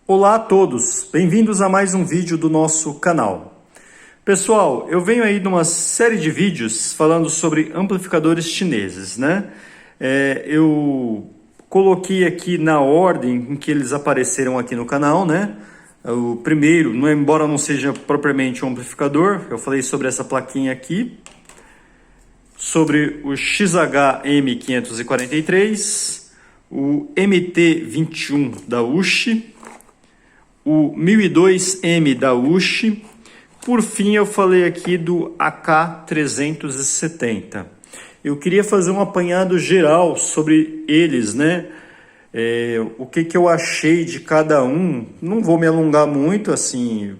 Olá a todos, bem-vindos a mais um vídeo do nosso canal. Pessoal, eu venho aí numa série de vídeos falando sobre amplificadores chineses, né? Eu coloquei aqui na ordem em que eles apareceram aqui no canal, né? O primeiro, embora não seja propriamente um amplificador, eu falei sobre essa plaquinha aqui, sobre o XH-M543, o MT21 da USHI, o 1002M da USHI. Por fim, eu falei aqui do AK370. Eu queria fazer um apanhado geral sobre eles, né? O que eu achei de cada um. Não vou me alongar muito, assim,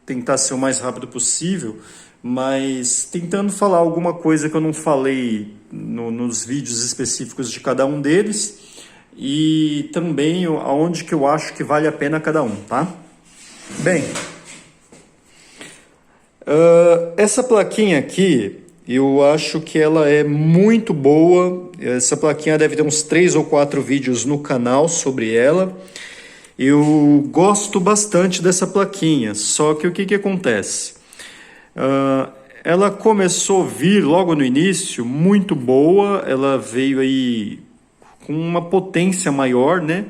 tentar ser o mais rápido possível, mas tentando falar alguma coisa que eu não falei nos vídeos específicos de cada um deles, e também aonde que eu acho que vale a pena cada um, tá? Bem, essa plaquinha aqui, eu acho que ela é muito boa. Essa plaquinha deve ter uns 3 ou 4 vídeos no canal sobre ela. Eu gosto bastante dessa plaquinha, só que o que acontece? Ela começou a vir logo no início muito boa, ela veio aí com uma potência maior, né?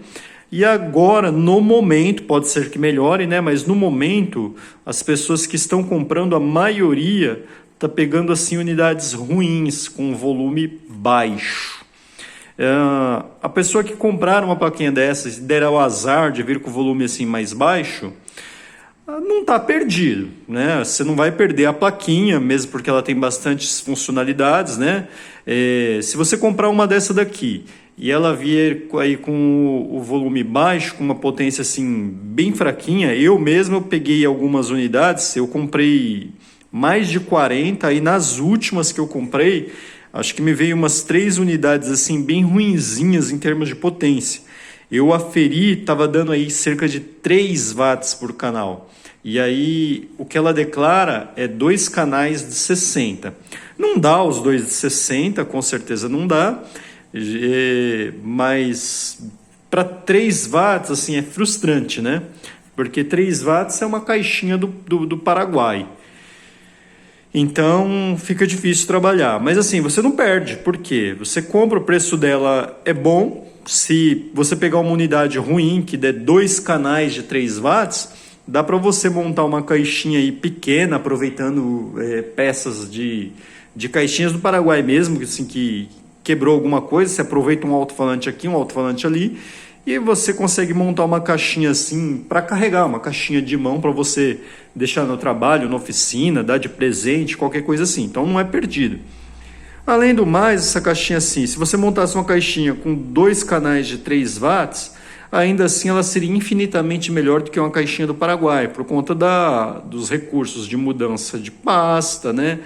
E agora, no momento, pode ser que melhore, né? Mas no momento, as pessoas que estão comprando, a maioria está pegando assim unidades ruins, com volume baixo. A pessoa que comprar uma plaquinha dessas e der ao azar de vir com volume assim mais baixo, não está perdido, né? Você não vai perder a plaquinha, mesmo porque ela tem bastantes funcionalidades, né? Se você comprar uma dessa daqui e ela vier aí com o volume baixo, com uma potência assim bem fraquinha, eu peguei algumas unidades, eu comprei mais de 40, e nas últimas que eu comprei, acho que me veio umas 3 unidades assim bem ruinzinhas em termos de potência. Eu aferi, estava dando aí cerca de 3 watts por canal. E aí, o que ela declara é 2 canais de 60. Não dá os 2 de 60, com certeza não dá. Mas para 3 watts, assim, é frustrante, né? Porque 3 watts é uma caixinha do Paraguai. Então, fica difícil trabalhar. Mas assim, você não perde. Por quê? Você compra, o preço dela é bom. Se você pegar uma unidade ruim, que der 2 canais de 3 watts, dá para você montar uma caixinha aí pequena, aproveitando peças de caixinhas do Paraguai mesmo, assim, que quebrou alguma coisa, você aproveita um alto-falante aqui, um alto-falante ali, e você consegue montar uma caixinha assim para carregar, uma caixinha de mão para você deixar no trabalho, na oficina, dar de presente, qualquer coisa assim. Então não é perdido. Além do mais, essa caixinha assim, se você montasse uma caixinha com 2 canais de 3 watts, ainda assim ela seria infinitamente melhor do que uma caixinha do Paraguai, por conta dos recursos de mudança de pasta, né?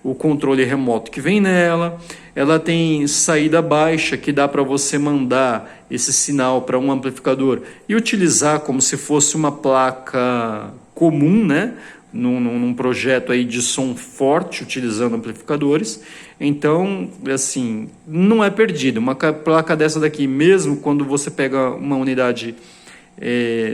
O controle remoto que vem nela. Ela tem saída baixa, que dá para você mandar esse sinal para um amplificador e utilizar como se fosse uma placa comum, né? Num projeto aí de som forte, utilizando amplificadores. Então, assim, não é perdido. Uma placa dessa daqui, mesmo quando você pega uma unidade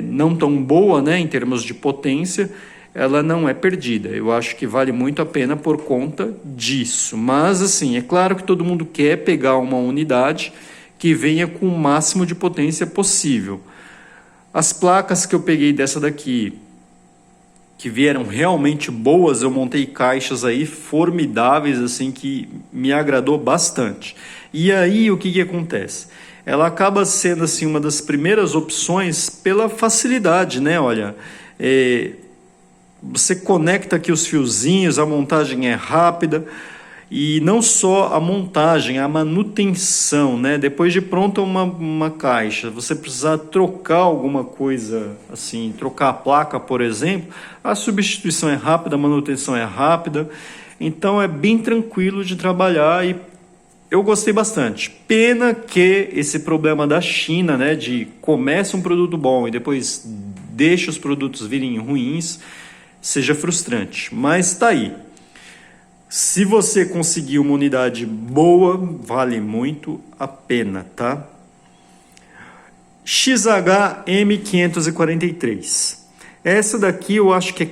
não tão boa, né, em termos de potência, ela não é perdida. Eu acho que vale muito a pena por conta disso. Mas, assim, é claro que todo mundo quer pegar uma unidade que venha com o máximo de potência possível. As placas que eu peguei dessa daqui, que vieram realmente boas, eu montei caixas aí formidáveis, assim, que me agradou bastante. E aí, o que acontece? Ela acaba sendo, assim, uma das primeiras opções pela facilidade, né? Olha, você conecta aqui os fiozinhos, a montagem é rápida, e não só a montagem, a manutenção, né? Depois de pronta uma caixa, você precisar trocar alguma coisa, assim, trocar a placa, por exemplo, a substituição é rápida, a manutenção é rápida, então é bem tranquilo de trabalhar e eu gostei bastante. Pena que esse problema da China, né, de começa um produto bom e depois deixa os produtos virem ruins, seja frustrante, mas está aí. Se você conseguir uma unidade boa, vale muito a pena, tá? XHM543. Essa daqui eu acho que é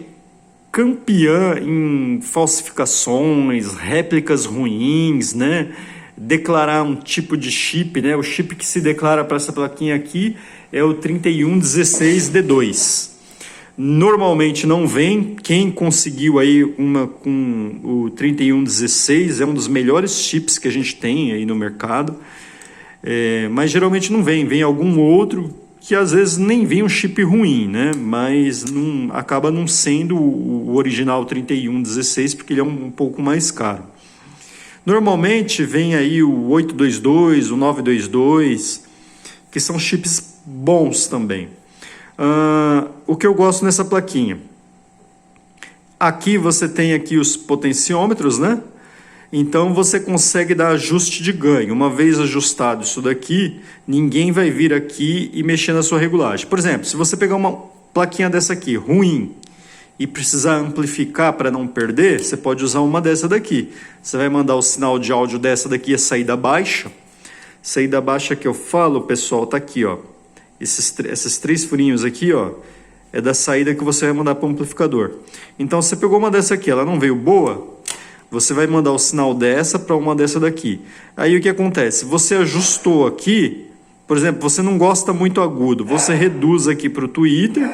campeã em falsificações, réplicas ruins, né? Declarar um tipo de chip, né? O chip que se declara para essa plaquinha aqui é o 3116D2. Normalmente não vem. Quem conseguiu aí uma com o 3116 é um dos melhores chips que a gente tem aí no mercado. Mas geralmente não vem. Vem algum outro que às vezes nem vem um chip ruim, né? Mas acaba não sendo o original 3116 porque ele é um pouco mais caro. Normalmente vem aí o 822, o 922, que são chips bons também. O que eu gosto nessa plaquinha? Aqui você tem aqui os potenciômetros, né? Então você consegue dar ajuste de ganho. Uma vez ajustado isso daqui, ninguém vai vir aqui e mexer na sua regulagem. Por exemplo, se você pegar uma plaquinha dessa aqui, ruim, e precisar amplificar para não perder, você pode usar uma dessa daqui. Você vai mandar o sinal de áudio dessa daqui, a saída baixa. Saída baixa que eu falo, pessoal, tá aqui, ó. Esses 3 furinhos aqui, ó, é da saída que você vai mandar para o amplificador. Então, você pegou uma dessa aqui, ela não veio boa, você vai mandar o sinal dessa para uma dessa daqui. Aí o que acontece? Você ajustou aqui, por exemplo, você não gosta muito agudo, você reduz aqui para o tweeter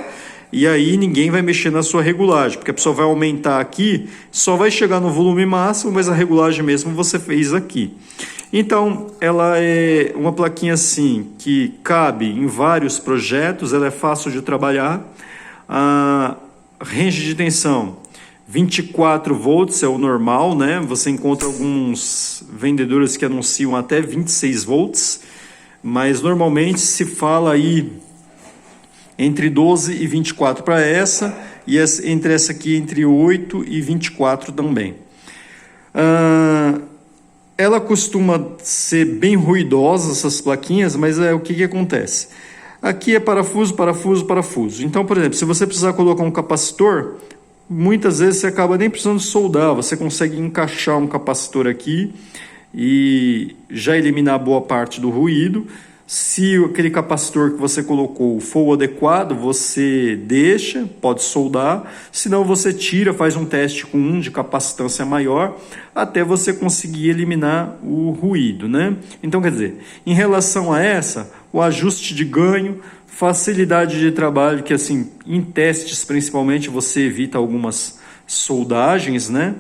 e aí ninguém vai mexer na sua regulagem, porque a pessoa vai aumentar aqui, só vai chegar no volume máximo, mas a regulagem mesmo você fez aqui. Então, ela é uma plaquinha assim, que cabe em vários projetos, ela é fácil de trabalhar. A range de tensão, 24 volts é o normal, né? Você encontra alguns vendedores que anunciam até 26 volts, mas normalmente se fala aí entre 12 e 24 para essa, e entre essa aqui entre 8 e 24 também. Ela costuma ser bem ruidosa, essas plaquinhas, mas o que acontece? Aqui é parafuso, parafuso, parafuso. Então, por exemplo, se você precisar colocar um capacitor, muitas vezes você acaba nem precisando soldar, você consegue encaixar um capacitor aqui e já eliminar boa parte do ruído. Se aquele capacitor que você colocou for o adequado, você deixa, pode soldar. Se não, você tira, faz um teste com um de capacitância maior, até você conseguir eliminar o ruído, né? Então, quer dizer, em relação a essa, o ajuste de ganho, facilidade de trabalho, que assim, em testes principalmente, você evita algumas soldagens, né?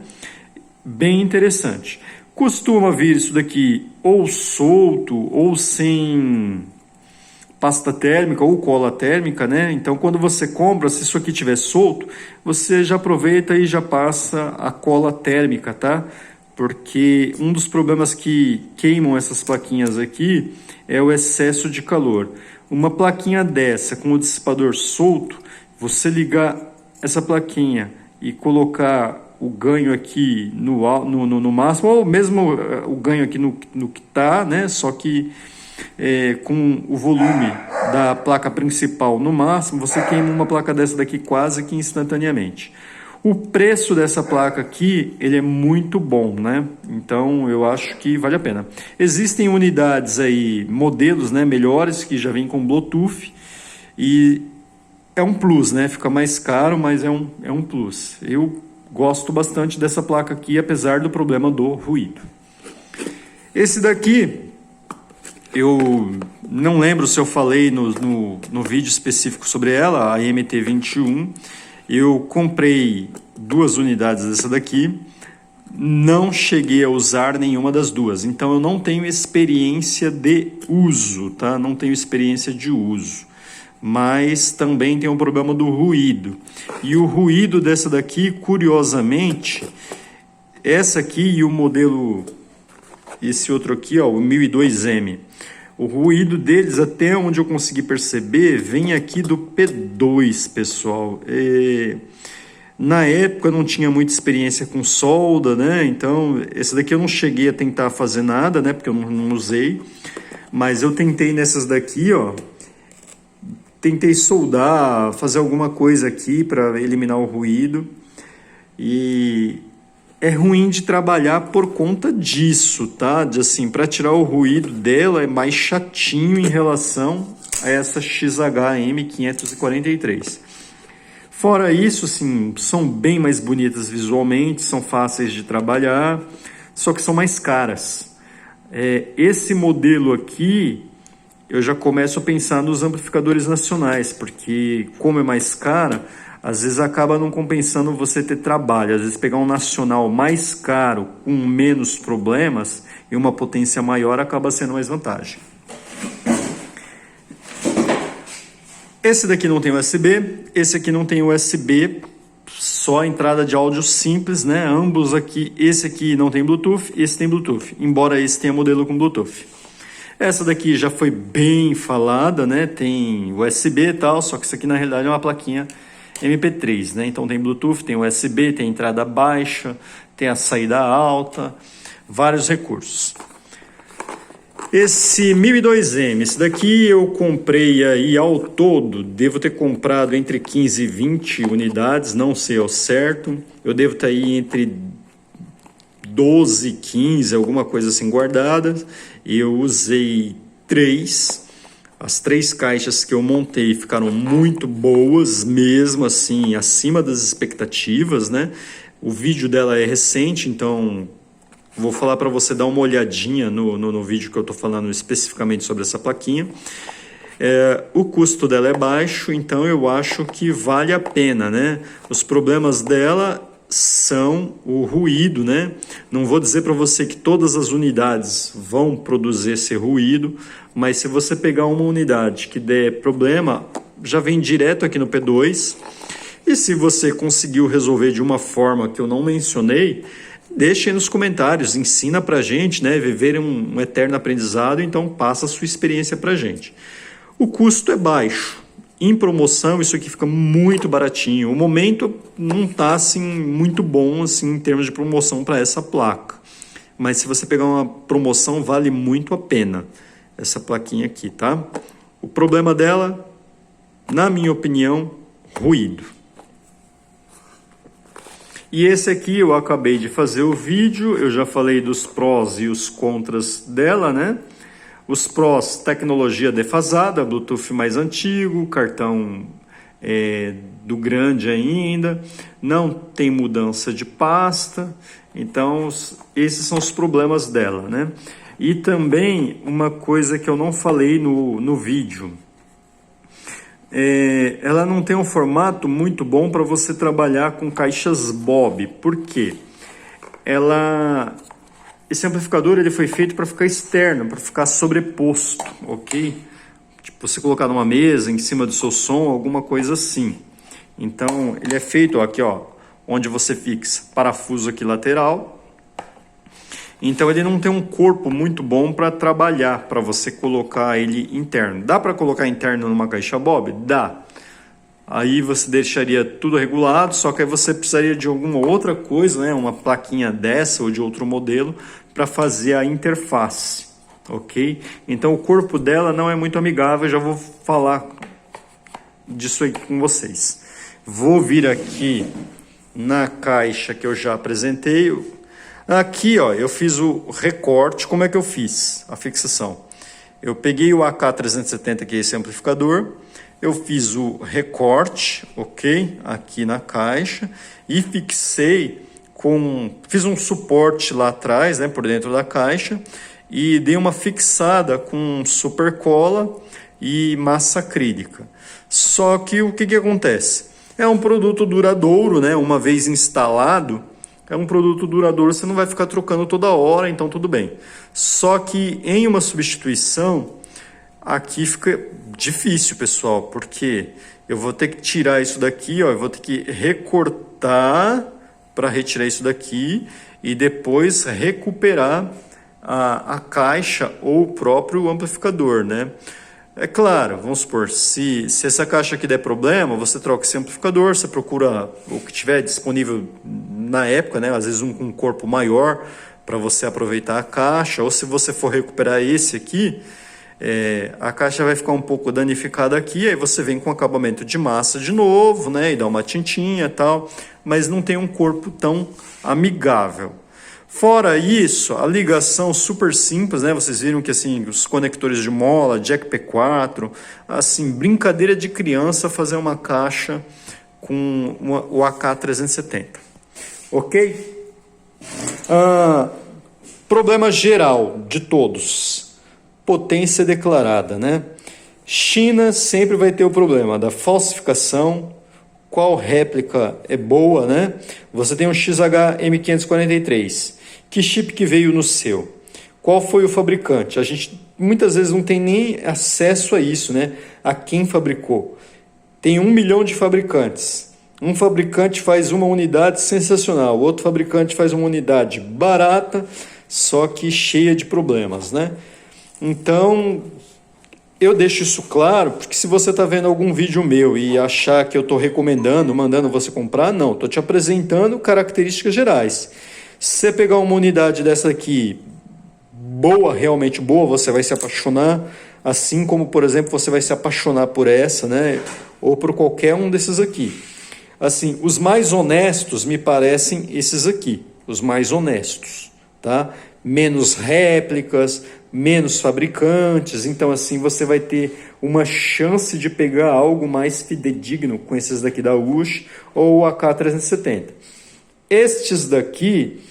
Bem interessante. Costuma vir isso daqui ou solto ou sem pasta térmica ou cola térmica, né? Então, quando você compra, se isso aqui tiver solto, você já aproveita e já passa a cola térmica, tá? Porque um dos problemas que queimam essas plaquinhas aqui é o excesso de calor. Uma plaquinha dessa com o dissipador solto, você ligar essa plaquinha e colocar o ganho aqui no máximo, ou mesmo o ganho aqui no que está, né? Só que com o volume da placa principal no máximo, você queima uma placa dessa daqui quase que instantaneamente. O preço dessa placa aqui, ele é muito bom, né? Então eu acho que vale a pena. Existem unidades aí, modelos, né, melhores, que já vêm com Bluetooth, e é um plus, né? Fica mais caro, mas é um plus. Eu gosto bastante dessa placa aqui, apesar do problema do ruído. Esse daqui, eu não lembro se eu falei no vídeo específico sobre ela, a MT21. Eu comprei 2 unidades dessa daqui, não cheguei a usar nenhuma das duas, então eu não tenho experiência de uso, tá? Não tenho experiência de uso. Mas também tem um problema do ruído. E o ruído dessa daqui, curiosamente, essa aqui e o modelo, esse outro aqui, ó, o 1002M, o ruído deles, até onde eu consegui perceber, vem aqui do P2, pessoal. Na época eu não tinha muita experiência com solda, né? Então, esse daqui eu não cheguei a tentar fazer nada, né? Porque eu não usei. Mas eu tentei nessas daqui, ó. Tentei soldar, fazer alguma coisa aqui para eliminar o ruído. E é ruim de trabalhar por conta disso, tá? Assim, para tirar o ruído dela é mais chatinho em relação a essa XHM543. Fora isso, assim, são bem mais bonitas visualmente, são fáceis de trabalhar, só que são mais caras. Esse modelo aqui, eu já começo a pensar nos amplificadores nacionais, porque como é mais cara, às vezes acaba não compensando você ter trabalho. Às vezes pegar um nacional mais caro, com menos problemas e uma potência maior, acaba sendo mais vantagem. Esse daqui não tem USB, esse aqui não tem USB, só entrada de áudio simples, né? Ambos aqui, esse aqui não tem Bluetooth, esse tem Bluetooth, embora esse tenha modelo com Bluetooth. Essa daqui já foi bem falada, né? Tem USB e tal, só que isso aqui na realidade é uma plaquinha MP3, né? Então tem Bluetooth, tem USB, tem entrada baixa, tem a saída alta, vários recursos. Esse 1002M, esse daqui eu comprei aí ao todo, devo ter comprado entre 15 e 20 unidades, não sei ao certo. Eu devo estar aí entre 12 e 15, alguma coisa assim guardadas. E eu usei 3. As 3 caixas que eu montei ficaram muito boas, mesmo assim, acima das expectativas, né? O vídeo dela é recente, então vou falar para você dar uma olhadinha no vídeo que eu estou falando especificamente sobre essa plaquinha. O custo dela é baixo, então eu acho que vale a pena, né? Os problemas dela são o ruído, né? Não vou dizer para você que todas as unidades vão produzir esse ruído, mas se você pegar uma unidade que der problema, já vem direto aqui no P2. E se você conseguiu resolver de uma forma que eu não mencionei, deixe aí nos comentários, ensina pra gente, né? Viver um eterno aprendizado, então passa a sua experiência pra gente. O custo é baixo. Em promoção, isso aqui fica muito baratinho. O momento não tá assim muito bom assim em termos de promoção para essa placa. Mas se você pegar uma promoção, vale muito a pena essa plaquinha aqui, tá? O problema dela, na minha opinião, ruído. E esse aqui eu acabei de fazer o vídeo, eu já falei dos prós e os contras dela, né? Os prós, tecnologia defasada, Bluetooth mais antigo, cartão do grande ainda, não tem mudança de pasta, então esses são os problemas dela, né? E também uma coisa que eu não falei no vídeo, ela não tem um formato muito bom para você trabalhar com caixas Bob. Por quê? Esse amplificador ele foi feito para ficar externo, para ficar sobreposto, ok? Tipo, você colocar numa mesa, em cima do seu som, alguma coisa assim. Então, ele é feito aqui, ó, onde você fixa parafuso aqui lateral. Então, ele não tem um corpo muito bom para trabalhar, para você colocar ele interno. Dá para colocar interno numa caixa Bob? Dá. Aí você deixaria tudo regulado, só que aí você precisaria de alguma outra coisa, né? Uma plaquinha dessa ou de outro modelo para fazer a interface, ok? Então o corpo dela não é muito amigável, eu já vou falar disso aí com vocês. Vou vir aqui na caixa que eu já apresentei. Aqui, ó, eu fiz o recorte. Como é que eu fiz a fixação? Eu peguei o AK370, que é esse amplificador. Eu fiz o recorte, ok? Aqui na caixa. E fixei fiz um suporte lá atrás, né? Por dentro da caixa. E dei uma fixada com super cola e massa acrílica. Só que o que acontece? É um produto duradouro, né? Uma vez instalado, é um produto duradouro, você não vai ficar trocando toda hora, então tudo bem. Só que em uma substituição, aqui fica difícil, pessoal, porque eu vou ter que tirar isso daqui, ó, eu vou ter que recortar para retirar isso daqui e depois recuperar a caixa ou o próprio amplificador, né? É claro, vamos supor, se essa caixa aqui der problema, você troca esse amplificador, você procura o que tiver disponível na época, né? Às vezes com um corpo maior para você aproveitar a caixa, ou se você for recuperar esse aqui, a caixa vai ficar um pouco danificada aqui, aí você vem com acabamento de massa de novo, né? E dá uma tintinha e tal, mas não tem um corpo tão amigável. Fora isso, a ligação super simples, né? Vocês viram que assim, os conectores de mola, jack P4, assim, brincadeira de criança fazer uma caixa com o AK370. Ok? Problema geral de todos. Potência declarada, né? China sempre vai ter o problema da falsificação. Qual réplica é boa, né? Você tem um XH-M543. Que chip que veio no seu? Qual foi o fabricante? A gente muitas vezes não tem nem acesso a isso, né? A quem fabricou. Tem 1 milhão de fabricantes. Um fabricante faz uma unidade sensacional, o outro fabricante faz uma unidade barata, só que cheia de problemas, né? Então, eu deixo isso claro, porque se você está vendo algum vídeo meu e achar que eu estou recomendando, mandando você comprar, não, estou te apresentando características gerais. Se você pegar uma unidade dessa aqui, boa, realmente boa, você vai se apaixonar, assim como, por exemplo, você vai se apaixonar por essa, né? Ou por qualquer um desses aqui. Assim, os mais honestos me parecem esses aqui, os mais honestos, tá? Menos réplicas, menos fabricantes, então assim você vai ter uma chance de pegar algo mais fidedigno com esses daqui da USH ou o AK370. Estes daqui,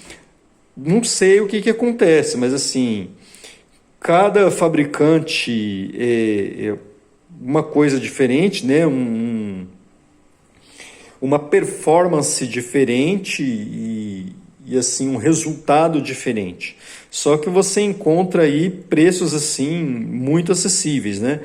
não sei o que acontece, mas assim, cada fabricante é uma coisa diferente, né? Uma performance diferente e assim um resultado diferente. Só que você encontra aí preços assim muito acessíveis, né?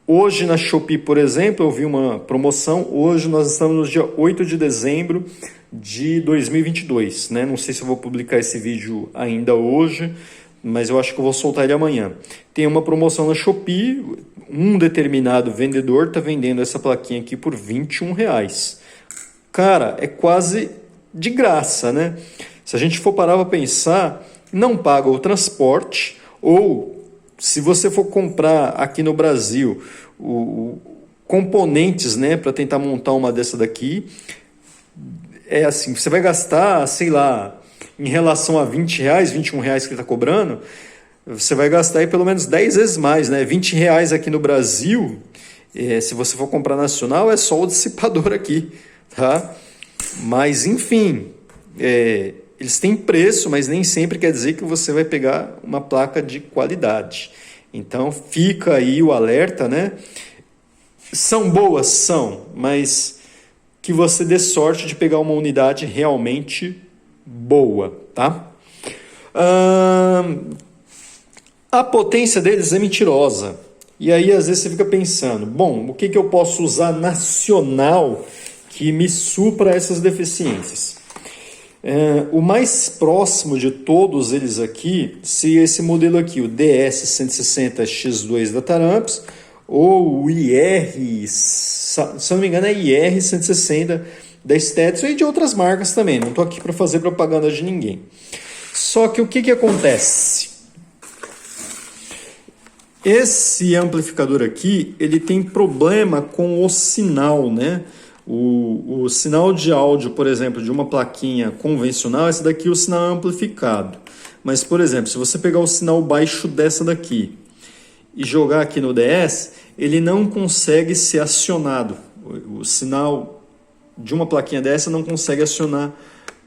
Hoje na Shopee, por exemplo, eu vi uma promoção. Hoje nós estamos no dia 8 de dezembro de 2022, né? Não sei se eu vou publicar esse vídeo ainda hoje, mas eu acho que eu vou soltar ele amanhã. Tem uma promoção na Shopee, um determinado vendedor está vendendo essa plaquinha aqui por R$21. Cara, é quase de graça, né? Se a gente for parar para pensar, não paga o transporte, ou se você for comprar aqui no Brasil componentes, né, para tentar montar uma dessa daqui, é assim, você vai gastar, sei lá, em relação a R$20, R$21 que ele está cobrando, você vai gastar aí pelo menos 10 vezes mais, né? R$20 aqui no Brasil, se você for comprar nacional, é só o dissipador aqui, tá? Mas, enfim, eles têm preço, mas nem sempre quer dizer que você vai pegar uma placa de qualidade. Então, fica aí o alerta, né? São boas? São, mas que você dê sorte de pegar uma unidade realmente boa, tá? A potência deles é mentirosa. E aí, às vezes, você fica pensando, bom, o que eu posso usar nacional que me supra essas deficiências? O mais próximo de todos eles aqui seria esse modelo aqui, o DS160X2 da Taramps, ou o IR, se eu não me engano é IR160 da Stetson e de outras marcas também, não estou aqui para fazer propaganda de ninguém. Só que o que acontece? Esse amplificador aqui, ele tem problema com o sinal, né? O sinal de áudio, por exemplo, de uma plaquinha convencional, esse daqui é o sinal amplificado. Mas, por exemplo, se você pegar o sinal baixo dessa daqui e jogar aqui no DS, ele não consegue ser acionado. O sinal de uma plaquinha dessa não consegue acionar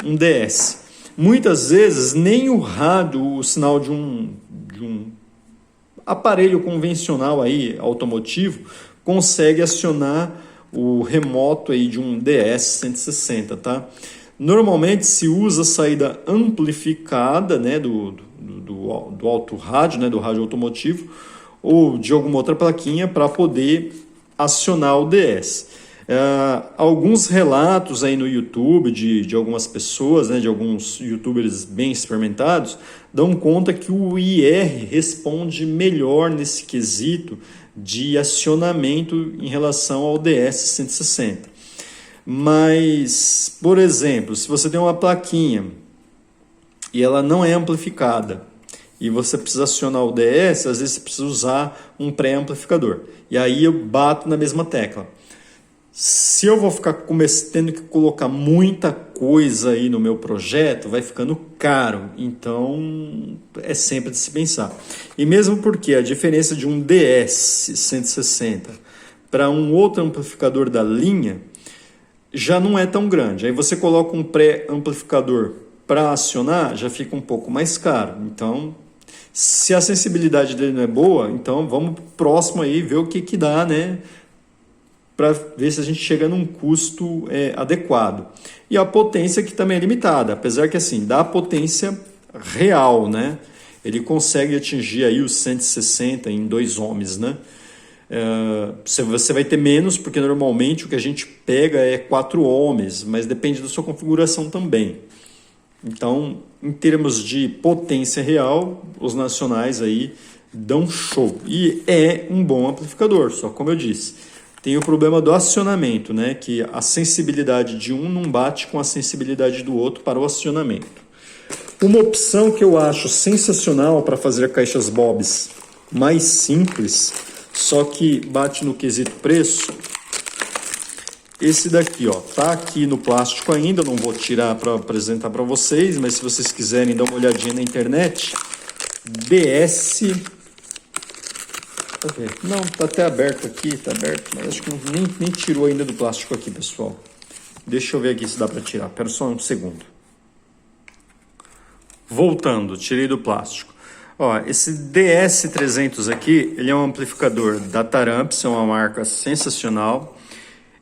um DS. Muitas vezes, nem o rádio, o sinal de um aparelho convencional aí, automotivo, consegue acionar o remoto aí de um DS160, tá? Normalmente se usa a saída amplificada, né, do alto rádio, né, do rádio automotivo, ou de alguma outra plaquinha para poder acionar o DS. Alguns relatos aí no YouTube de algumas pessoas, né, de alguns youtubers bem experimentados, dão conta que o IR responde melhor nesse quesito de acionamento em relação ao DS160. Mas, por exemplo, se você tem uma plaquinha e ela não é amplificada e você precisa acionar o DS, às vezes você precisa usar um pré-amplificador. E aí eu bato na mesma tecla. Se eu vou ficar tendo que colocar muita coisa aí no meu projeto, vai ficando caro. Então, é sempre de se pensar. E mesmo porque a diferença de um DS 160 para um outro amplificador da linha já não é tão grande. Aí você coloca um pré-amplificador para acionar, já fica um pouco mais caro. Então, se a sensibilidade dele não é boa, então vamos pro próximo aí, ver o que que dá, né? Para ver se a gente chega num custo adequado. E a potência que também é limitada, apesar que assim, dá a potência real, né? Ele consegue atingir aí os 160 em 2 ohms, né? Você vai ter menos, porque normalmente o que a gente pega é 4 ohms, mas depende da sua configuração também. Então, em termos de potência real, os nacionais aí dão show. E é um bom amplificador, só como eu disse. Tem o problema do acionamento, né? Que a sensibilidade de um não bate com a sensibilidade do outro para o acionamento. Uma opção que eu acho sensacional para fazer caixas bobs mais simples, só que bate no quesito preço, esse daqui, ó, tá aqui no plástico ainda, não vou tirar para apresentar para vocês, mas se vocês quiserem dar uma olhadinha na internet, DS... Não, tá até aberto aqui, tá aberto, mas acho que nem tirou ainda do plástico aqui, pessoal. Deixa eu ver aqui se dá para tirar, pera só um segundo. Voltando, tirei do plástico. Ó, esse DS300 aqui, ele é um amplificador da Taramps, é uma marca sensacional.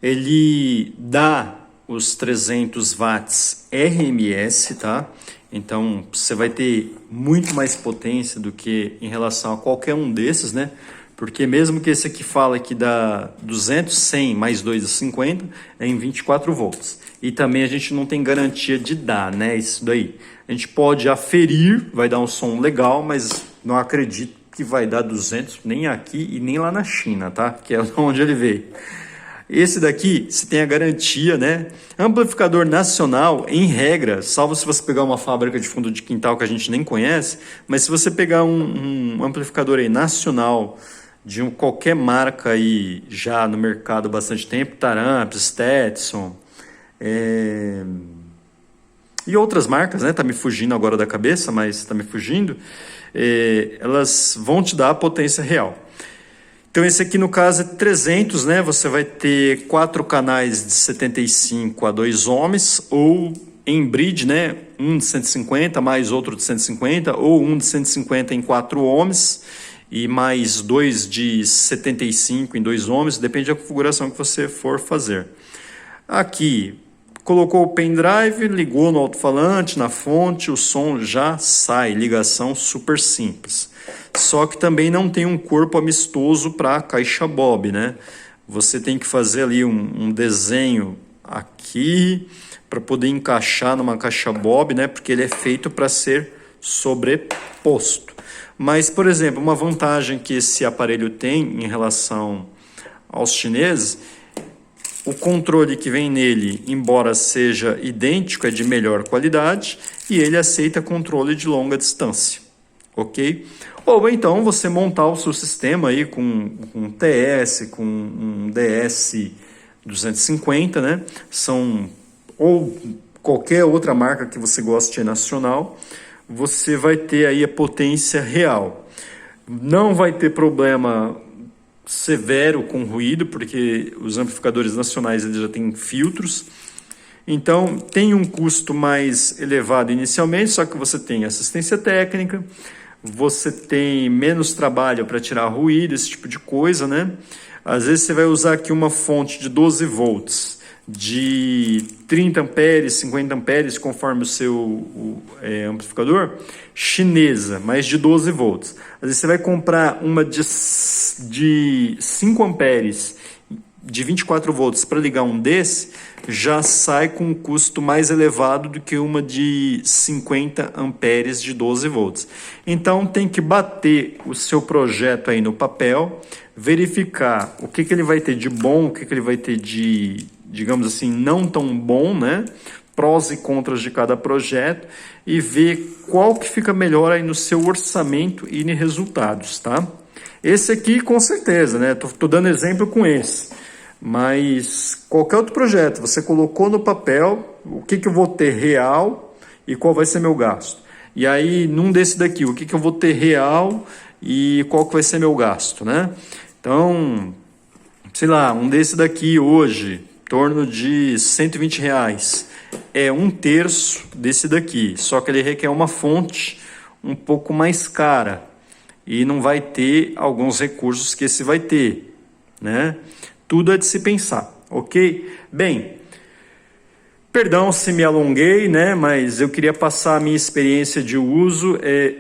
Ele dá os 300 watts RMS, tá? Então, você vai ter muito mais potência do que em relação a qualquer um desses, né? Porque mesmo que esse aqui fala que dá 200, 100 mais 250, é em 24 volts. E também a gente não tem garantia de dar, né? Isso daí. A gente pode aferir, vai dar um som legal, mas não acredito que vai dar 200 nem aqui e nem lá na China, tá? Que é onde ele veio. Esse daqui, se tem a garantia, né? Amplificador nacional, em regra, salvo se você pegar uma fábrica de fundo de quintal que a gente nem conhece, mas se você pegar um amplificador aí nacional de qualquer marca aí já no mercado há bastante tempo, Taramps, Stetson, e outras marcas, né? Tá me fugindo agora da cabeça, mas tá me fugindo. Elas vão te dar a potência real. Então esse aqui no caso é 300, né? Você vai ter 4 canais de 75 a 2 ohms, ou em bridge, né? Um de 150 mais outro de 150, ou um de 150 em 4 ohms e mais 2 de 75 em 2 ohms, depende da configuração que você for fazer. Aqui, colocou o pendrive, ligou no alto-falante, na fonte, o som já sai, ligação super simples. Só que também não tem um corpo amistoso para a caixa Bob, né? Você tem que fazer ali um desenho aqui para poder encaixar numa caixa Bob, né? Porque ele é feito para ser sobreposto. Mas, por exemplo, uma vantagem que esse aparelho tem em relação aos chineses, o controle que vem nele, embora seja idêntico, é de melhor qualidade e ele aceita controle de longa distância, ok? Ou então você montar o seu sistema aí com um TS, com um DS 250, né? Ou qualquer outra marca que você goste nacional, você vai ter aí a potência real. Não vai ter problema severo com ruído, porque os amplificadores nacionais eles já têm filtros. Então tem um custo mais elevado inicialmente, só que você tem assistência técnica, você tem menos trabalho para tirar ruído, esse tipo de coisa, né? Às vezes você vai usar aqui uma fonte de 12 volts, de 30 amperes, 50 amperes, conforme o seu amplificador, chinesa, mas de 12 volts. Às vezes você vai comprar uma de 5 amperes, de 24 volts, para ligar um desse, já sai com um custo mais elevado do que uma de 50 amperes de 12 volts. Então tem que bater o seu projeto aí no papel, verificar o que ele vai ter de bom, o que ele vai ter de, digamos assim, não tão bom, né? Prós e contras de cada projeto e ver qual que fica melhor aí no seu orçamento e em resultados, tá? Esse aqui com certeza, né? Tô dando exemplo com esse. Mas qualquer outro projeto, você colocou no papel o que eu vou ter real e qual vai ser meu gasto. E aí, num desse daqui, o que eu vou ter real e qual que vai ser meu gasto, né? Então, sei lá, um desse daqui hoje, em torno de R$ 120, é 1/3 desse daqui, só que ele requer uma fonte um pouco mais cara e não vai ter alguns recursos que esse vai ter, né? Tudo é de se pensar, ok? Bem, perdão se me alonguei, né? Mas eu queria passar a minha experiência de uso.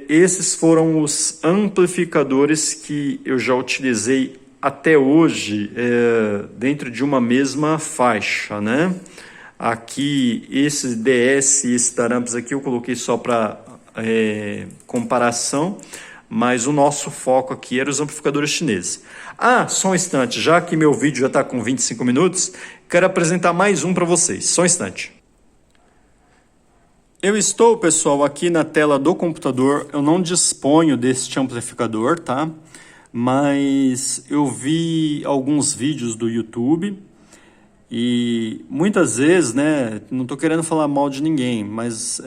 Esses foram os amplificadores que eu já utilizei até hoje dentro de uma mesma faixa, né? Aqui, esse DS e esse Taramps aqui eu coloquei só para comparação, mas o nosso foco aqui era os amplificadores chineses. Só um instante, já que meu vídeo já está com 25 minutos, quero apresentar mais um para vocês, só um instante. Eu estou, pessoal, aqui na tela do computador, eu não disponho deste amplificador, tá? Mas eu vi alguns vídeos do YouTube e muitas vezes, né, não estou querendo falar mal de ninguém, mas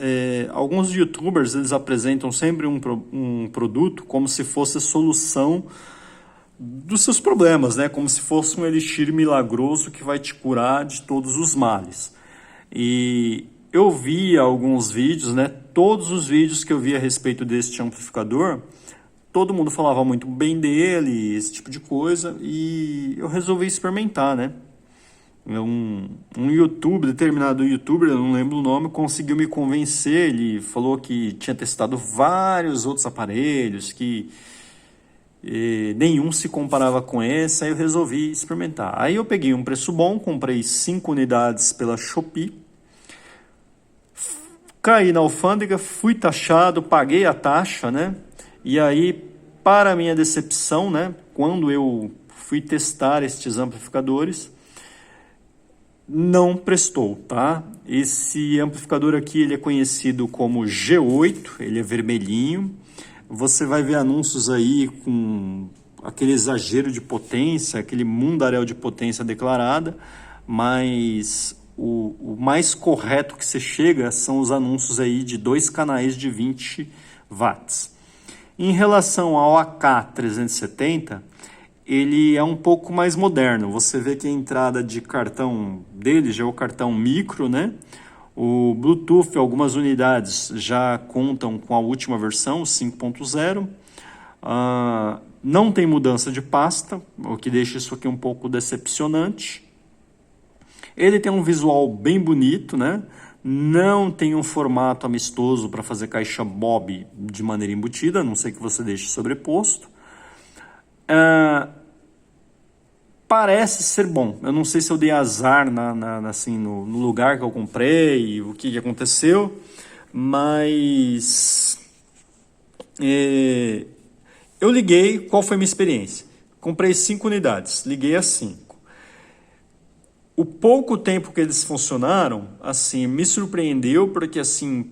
alguns YouTubers, eles apresentam sempre um produto como se fosse a solução dos seus problemas, né, como se fosse um elixir milagroso que vai te curar de todos os males. E eu vi alguns vídeos, né, todos os vídeos que eu vi a respeito deste amplificador, todo mundo falava muito bem dele, esse tipo de coisa, e eu resolvi experimentar, né. Determinado youtuber, eu não lembro o nome, conseguiu me convencer. Ele falou que tinha testado vários outros aparelhos, que nenhum se comparava com esse, aí eu resolvi experimentar. Aí eu peguei um preço bom, comprei 5 unidades pela Shopee, caí na alfândega, fui taxado, paguei a taxa, né? E aí, para minha decepção, né, quando eu fui testar estes amplificadores, não prestou, tá? Esse amplificador aqui, ele é conhecido como G8, ele é vermelhinho. Você vai ver anúncios aí com aquele exagero de potência, aquele mundaréu de potência declarada, mas o mais correto que você chega são os anúncios aí de 2 canais de 20 watts. Em relação ao AK370, ele é um pouco mais moderno. Você vê que a entrada de cartão dele já é o cartão micro, né? O Bluetooth, algumas unidades já contam com a última versão, 5.0. Não tem mudança de pasta, o que deixa isso aqui um pouco decepcionante. Ele tem um visual bem bonito, né? Não tem um formato amistoso para fazer caixa Bob de maneira embutida, a não ser que você deixe sobreposto. Parece ser bom. Eu não sei se eu dei azar no lugar que eu comprei, o que aconteceu, mas eu liguei. Qual foi a minha experiência? Comprei 5 unidades, liguei a 5. O pouco tempo que eles funcionaram, assim, me surpreendeu, porque assim,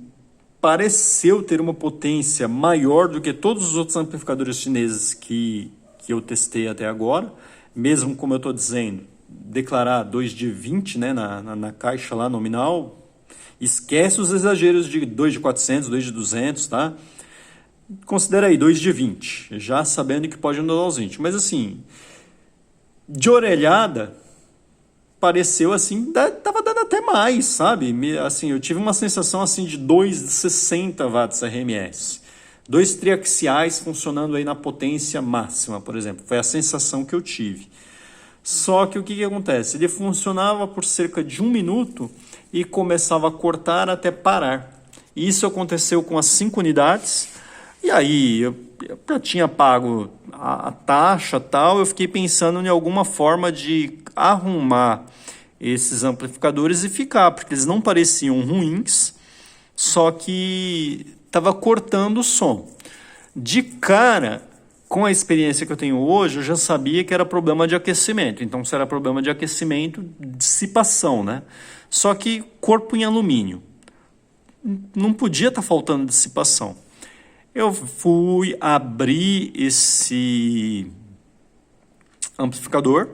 pareceu ter uma potência maior do que todos os outros amplificadores chineses que eu testei até agora. Mesmo, como eu estou dizendo, declarar 2 de 20, né, na caixa lá nominal, esquece os exageros de 2 de 400, 2 de 200, tá? Considera aí 2 de 20, já sabendo que pode andar aos 20. Mas assim, de orelhada, pareceu assim, tava dando até mais, sabe? Assim, eu tive uma sensação assim de 2 de 60 watts RMS. 2 triaxiais funcionando aí na potência máxima, por exemplo. Foi a sensação que eu tive. Só que o que acontece? Ele funcionava por cerca de 1 minuto e começava a cortar até parar. Isso aconteceu com as 5 unidades. E aí, eu já tinha pago a taxa e tal, eu fiquei pensando em alguma forma de arrumar esses amplificadores e ficar, porque eles não pareciam ruins, só que estava cortando o som. De cara, com a experiência que eu tenho hoje, eu já sabia que era problema de aquecimento. Então, se era problema de aquecimento, dissipação, né? Só que corpo em alumínio. Não podia estar faltando dissipação. Eu fui abrir esse amplificador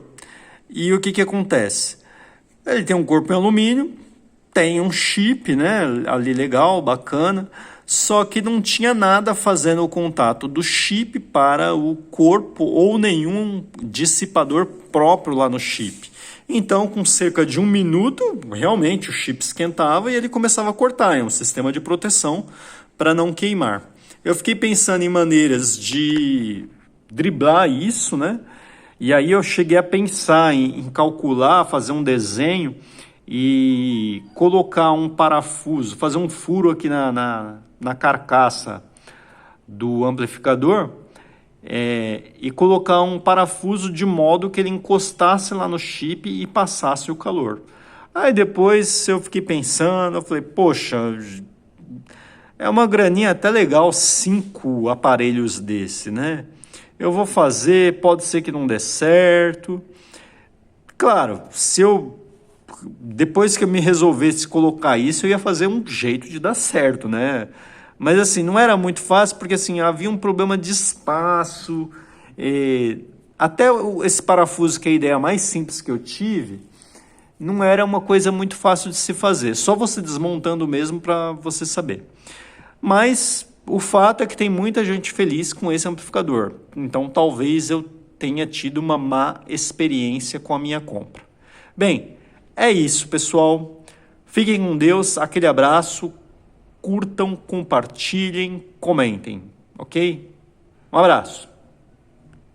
E o que acontece? Ele tem um corpo em alumínio, tem um chip, né, ali legal, bacana, só que não tinha nada fazendo o contato do chip para o corpo ou nenhum dissipador próprio lá no chip. Então, com cerca de 1 minuto, realmente o chip esquentava e ele começava a cortar. É um sistema de proteção para não queimar. Eu fiquei pensando em maneiras de driblar isso, né? E aí eu cheguei a pensar em calcular, fazer um desenho e colocar um parafuso, fazer um furo aqui na carcaça do amplificador, e colocar um parafuso de modo que ele encostasse lá no chip e passasse o calor. Aí depois eu fiquei pensando, eu falei, poxa, é uma graninha até legal 5 aparelhos desse, né? Eu vou fazer, pode ser que não dê certo. Claro, depois que eu me resolvesse colocar isso, eu ia fazer um jeito de dar certo, né? Mas assim, não era muito fácil, porque assim, havia um problema de espaço. Até esse parafuso, que é a ideia mais simples que eu tive, não era uma coisa muito fácil de se fazer. Só você desmontando mesmo para você saber. Mas o fato é que tem muita gente feliz com esse amplificador. Então talvez eu tenha tido uma má experiência com a minha compra. Bem, é isso, pessoal. Fiquem com Deus, aquele abraço. Curtam, compartilhem, comentem, ok? Um abraço.